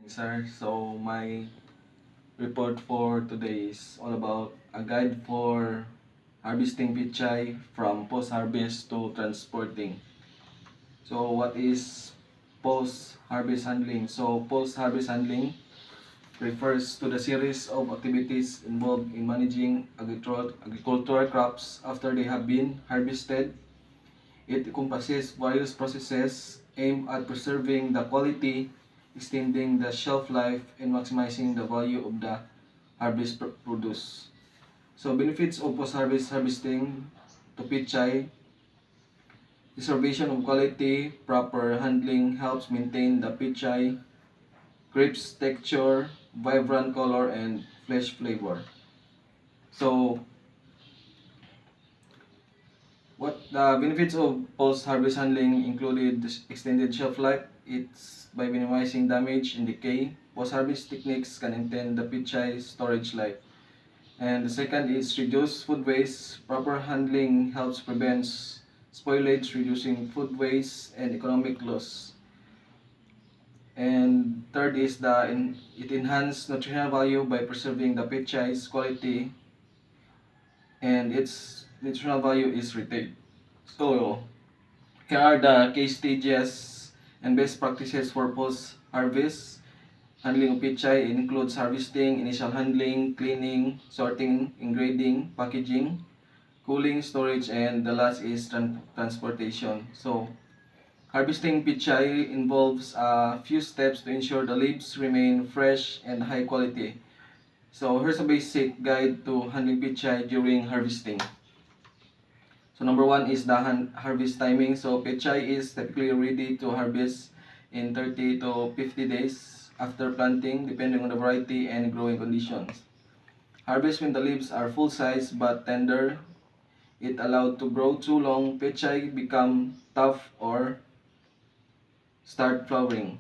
Sir. So my report for today is all about a guide for harvesting pichay from post-harvest to transporting. So what is post-harvest handling? So post-harvest handling refers to the series of activities involved in managing agricultural crops after they have been harvested. It encompasses various processes aimed at preserving the quality, extending the shelf life, and maximizing the value of the harvest produce. So benefits of post-harvest harvesting to pichay: preservation of quality, proper handling helps maintain the pichay, crisp texture, vibrant color, and fresh flavor. So what the benefits of post-harvest handling included extended shelf life. It's by minimizing damage and decay. Post-harvest techniques can extend the pichay storage life. And the second is reduce food waste. Proper handling helps prevent spoilage, reducing food waste and economic loss. And third is it enhances nutritional value by preserving the picchay's quality, and its nutritional value is retained. So here are the case stages and best practices for post-harvest handling of pichay. It includes harvesting, initial handling, cleaning, sorting, ingrading, packaging, cooling, storage, and the last is transportation. So harvesting pichay involves a few steps to ensure the leaves remain fresh and high quality. So here's a basic guide to handling pichay during harvesting. So number one is the harvest timing. So pechay is typically ready to harvest in 30 to 50 days after planting, depending on the variety and growing conditions. Harvest when the leaves are full size but tender. It allowed to grow too long, pechay become tough or start flowering.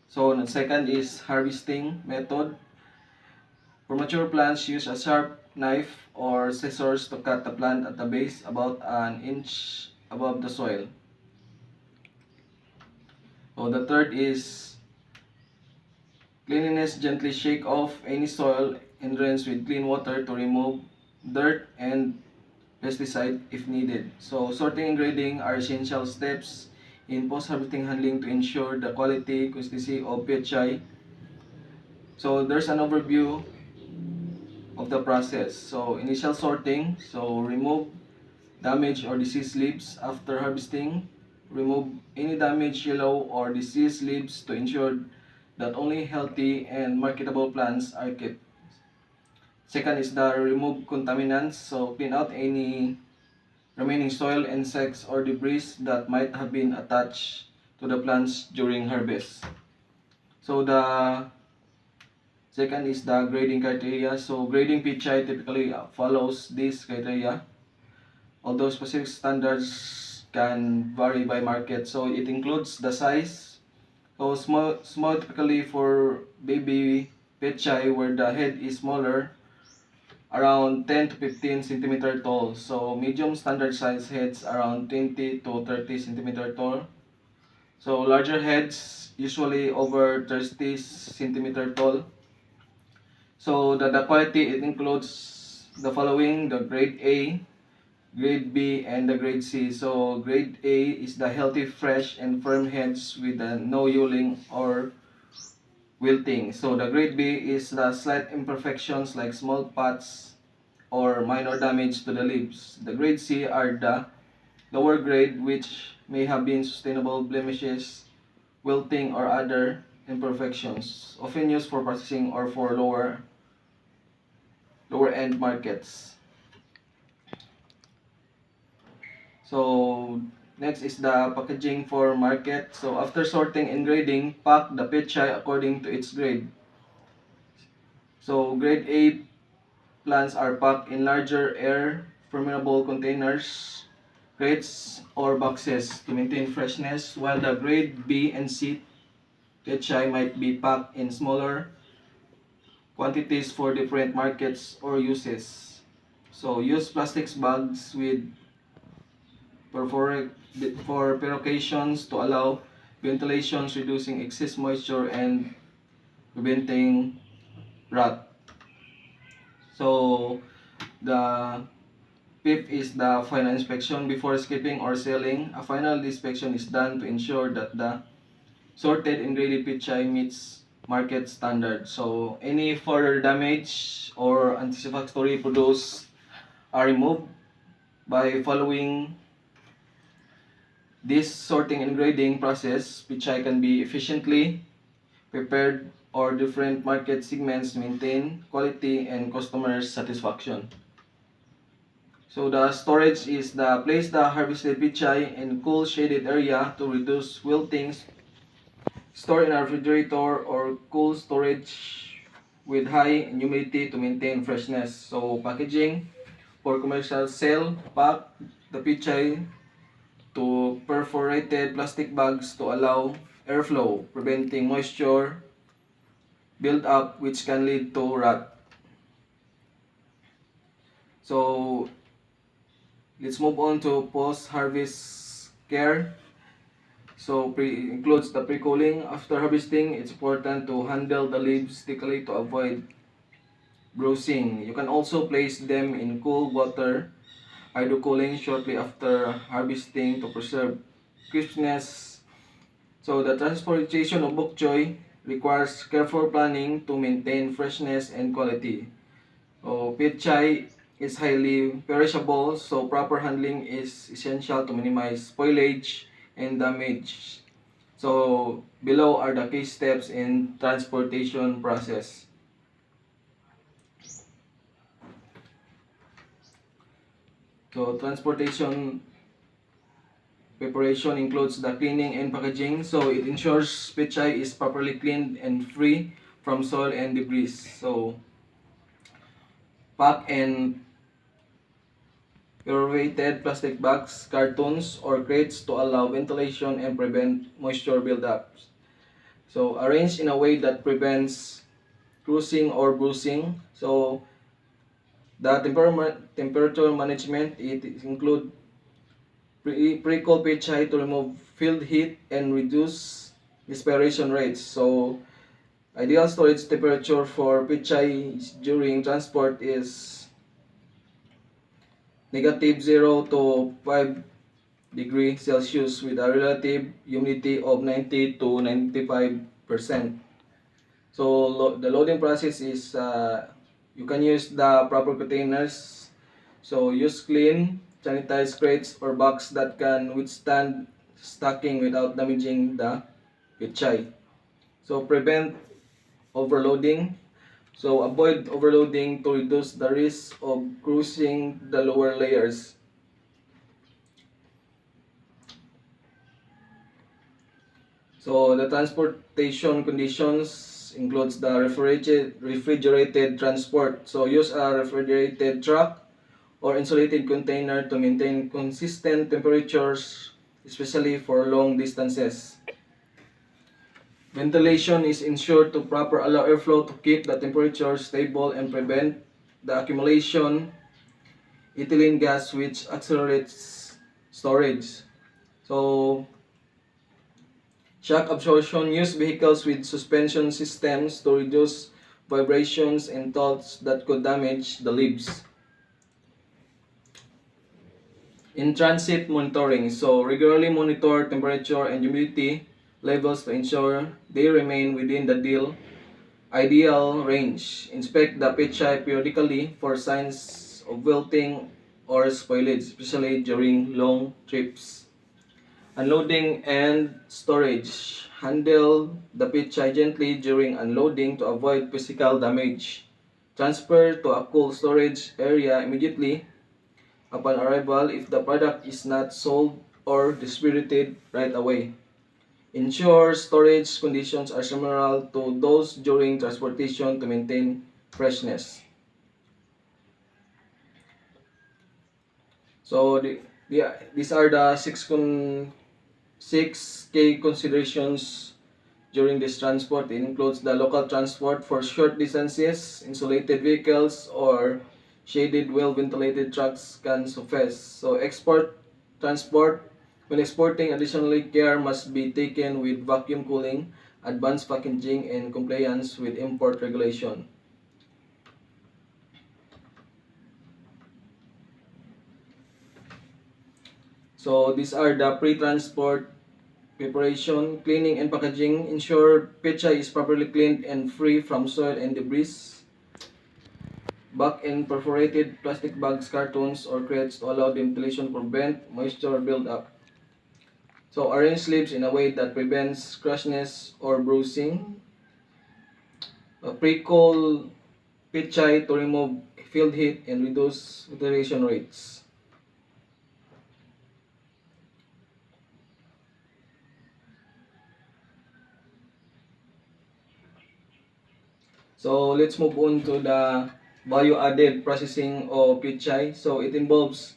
So the second is harvesting method. For mature plants, use a sharp knife or scissors to cut the plant at the base about an inch above the soil. So the third is cleanliness. Gently shake off any soil and rinse with clean water to remove dirt and pesticide if needed. So sorting and grading are essential steps in post-harvesting handling to ensure the quality, consistency of pechay. So there's an overview of the process. So initial sorting, so remove damaged or diseased leaves after harvesting. Remove any damaged, yellow, or diseased leaves to ensure that only healthy and marketable plants are kept. Second is the remove contaminants, so clean out any remaining soil, insects, or debris that might have been attached to the plants during harvest. So the second is the grading criteria. So grading pichay typically follows this criteria, although specific standards can vary by market. So it includes the size. So small typically for baby pechay, where the head is smaller, around 10 to 15 centimeter tall. So medium standard size heads around 20 to 30 centimeter tall. So larger heads usually over 30 centimeter tall. So the quality, it includes the following: the grade A, grade B, and the grade C. So grade A is the healthy, fresh, and firm heads with no yellowing or wilting. So the grade B is the slight imperfections like small spots or minor damage to the leaves. The grade C are the lower grade, which may have been sustainable blemishes, wilting, or other imperfections, often used for processing or for lower end markets. So next is the packaging for market. So after sorting and grading, pack the pechay according to its grade. So grade A plants are packed in larger air permeable containers, crates, or boxes to maintain freshness, while the grade B and C pechay might be packed in smaller quantities for different markets or uses. So use plastic bags with perforate perforations to allow ventilation, reducing excess moisture and preventing rot. So the fifth is the final inspection. Before skipping or selling, a final inspection is done to ensure that the sorted ingredient pichay meets market standard. So any further damage or unsatisfactory produce are removed by following this sorting and grading process. Pichay can be efficiently prepared or different market segments maintain quality and customer satisfaction. So the storage is the place the harvested pichay in cool shaded area to reduce wilting. Store in a refrigerator or cool storage with high humidity to maintain freshness. So packaging for commercial sale, pack the pichay to perforated plastic bags to allow airflow, preventing moisture build up which can lead to rot. So let's move on to post-harvest care. So includes the pre-cooling. After harvesting, it's important to handle the leaves thickly to avoid bruising. You can also place them in cool water, hydro-cooling shortly after harvesting to preserve crispness. So the transportation of bok choy requires careful planning to maintain freshness and quality. So pechay is highly perishable, so proper handling is essential to minimize spoilage and damage. So below are the key steps in transportation process. So transportation preparation includes the cleaning and packaging. So it ensures pechay is properly cleaned and free from soil and debris. So pack and perforated plastic bags, cartons, or crates to allow ventilation and prevent moisture buildup. So arrange in a way that prevents cruising or bruising. So the temperature management, it include pre-cool pechay to remove field heat and reduce expiration rates. So ideal storage temperature for pechay during transport is -0 to 5 degree Celsius with a relative humidity of 90 to 95%. So the loading process is you can use the proper containers. So use clean, sanitized crates or boxes that can withstand stacking without damaging the pechay. So prevent overloading. So avoid overloading to reduce the risk of cruising the lower layers. So the transportation conditions includes the refrigerated transport. So use a refrigerated truck or insulated container to maintain consistent temperatures, especially for long distances. Ventilation is ensured to proper allow airflow to keep the temperature stable and prevent the accumulation ethylene gas which accelerates storage. So shock absorption, use vehicles with suspension systems to reduce vibrations and thoughts that could damage the leaves. In transit monitoring, so regularly monitor temperature and humidity levels to ensure they remain within the ideal range. Inspect the pechay periodically for signs of wilting or spoilage, especially during long trips. Unloading and storage. Handle the pechay gently during unloading to avoid physical damage. Transfer to a cool storage area immediately upon arrival if the product is not sold or distributed right away. Ensure storage conditions are similar to those during transportation to maintain freshness. So these are the six key considerations during this transport. It includes the local transport for short distances, insulated vehicles, or shaded, well-ventilated trucks can suffice. So export transport. When exporting, additionally care must be taken with vacuum cooling advanced packaging, and compliance with import regulation. So these are the pre-transport preparation, cleaning and packaging. Ensure pechay is properly cleaned and free from soil and debris. Back in perforated plastic bags, cartons, or crates to allow the ventilation to prevent moisture build-up. So arrange leaves in a way that prevents crushness or bruising. Pre-cool pechay to remove field heat and reduce filtration rates. So let's move on to the value-added processing of pechay. So it involves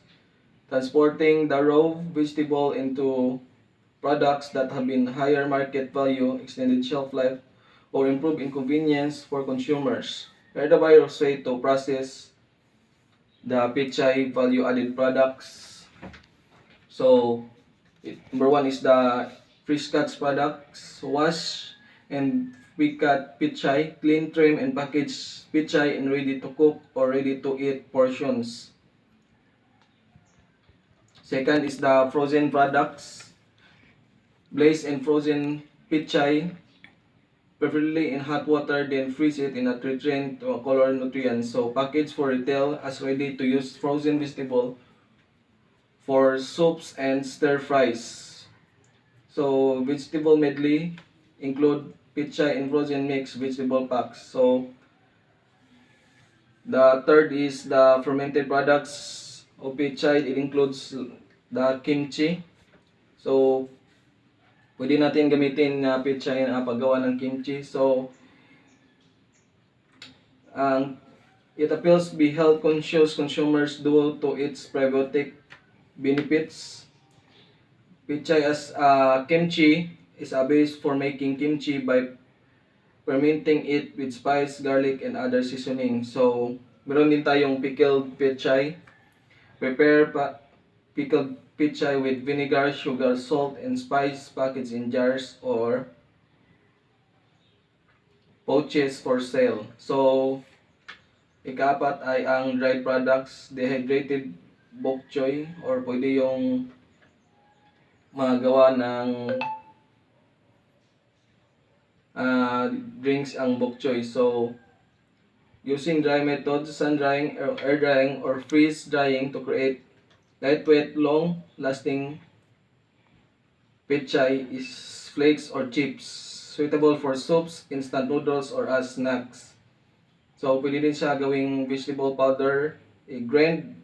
transporting the raw vegetable into products that have been higher market value, extended shelf life, or improved inconvenience for consumers. Here are the various way to process the pechay value-added products. So number one is the fresh cuts products. Wash and pre-cut pechay, clean, trim, and package pechay in ready to cook or ready to eat portions. Second is the frozen products. Glaze and frozen pechay, preferably in hot water, then freeze it in a treatment to color nutrients. So package for retail as ready to use frozen vegetable for soups and stir fries. So vegetable medley include pechay and frozen mixed vegetable packs. So the third is the fermented products of pechay. It includes the kimchi. So pwede natin gamitin na pechay na paggawa ng kimchi. So it appeals to be health conscious consumers due to its probiotic benefits. Pechay as kimchi is a base for making kimchi by fermenting it with spice, garlic, and other seasoning. So, meron din tayong pickled pechay. Prepare pickled pechay with vinegar, sugar, salt, and spice packaged in jars or pouches for sale. So, ika-apat ay ang dried products, dehydrated bok choy, or pwede yung magawa ng drinks ang bok choy. So, using dry methods, sun drying, air drying, or freeze drying to create lightweight, long-lasting pechay is flakes or chips, suitable for soups, instant noodles, or as snacks. So, pwede din siya gawing vegetable powder, grained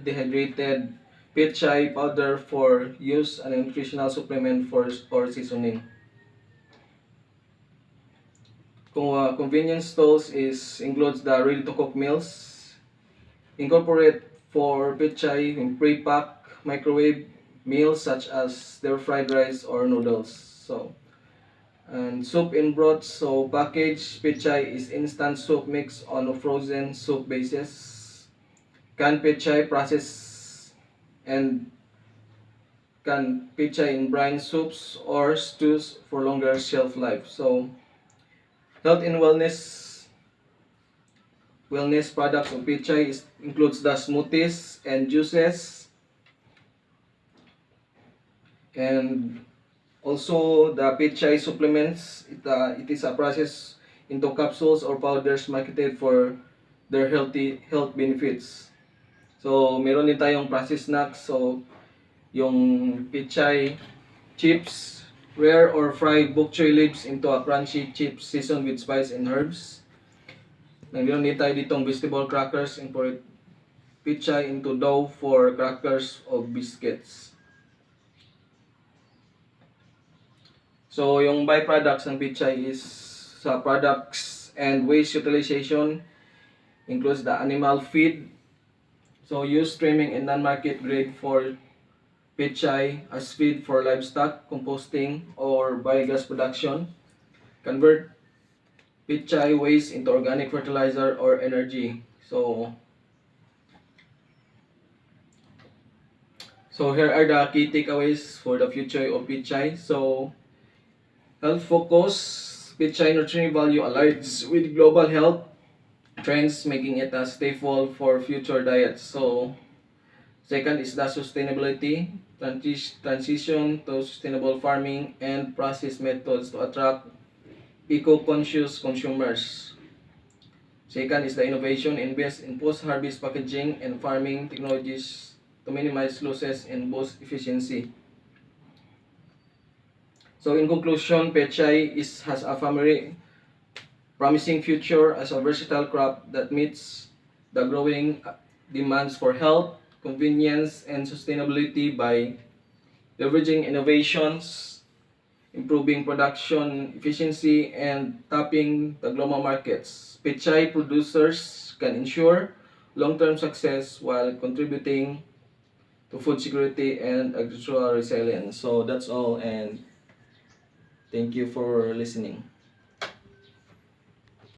dehydrated pechay powder for use and nutritional supplement for or seasoning. Convenience stores includes the ready to cook meals. Incorporate for pechay in pre-pack microwave meals such as stir fried rice or noodles. So, and soup in broth. So packaged pechay is instant soup mix on a frozen soup basis. Canned pechay process and canned pechay in brine soups or stews for longer shelf life. So health and wellness products of pechay includes the smoothies and juices, and also the pechay supplements. It is a process into capsules or powders marketed for their health benefits. So meron din tayong processed snacks. So yung pechay chips, rare or fried bok choy leaves into a crunchy chips seasoned with spice and herbs. Meron din tayo ditong vegetable crackers, incorporate pechay into dough for crackers or biscuits. So yung byproducts ng pechay is sa products and waste utilization includes the animal feed. So use trimming and non-market grade for pechay as feed for livestock, composting, or biogas production. Convert pechay waste into organic fertilizer or energy. So here are the key takeaways for the future of pechay. So Health focus, Pechay Nutrient Value aligns with global health trends, making it a staple for future diets. So, second is the sustainability, transition to sustainable farming and process methods to attract eco-conscious consumers. Second is the innovation, invest in post-harvest packaging and farming technologies to minimize losses and boost efficiency. So in conclusion, Pechay has a very promising future as a versatile crop that meets the growing demands for health, convenience, and sustainability by leveraging innovations, improving production efficiency, and tapping the global markets. Pechay producers can ensure long-term success while contributing to food security and agricultural resilience. So that's all, and thank you for listening.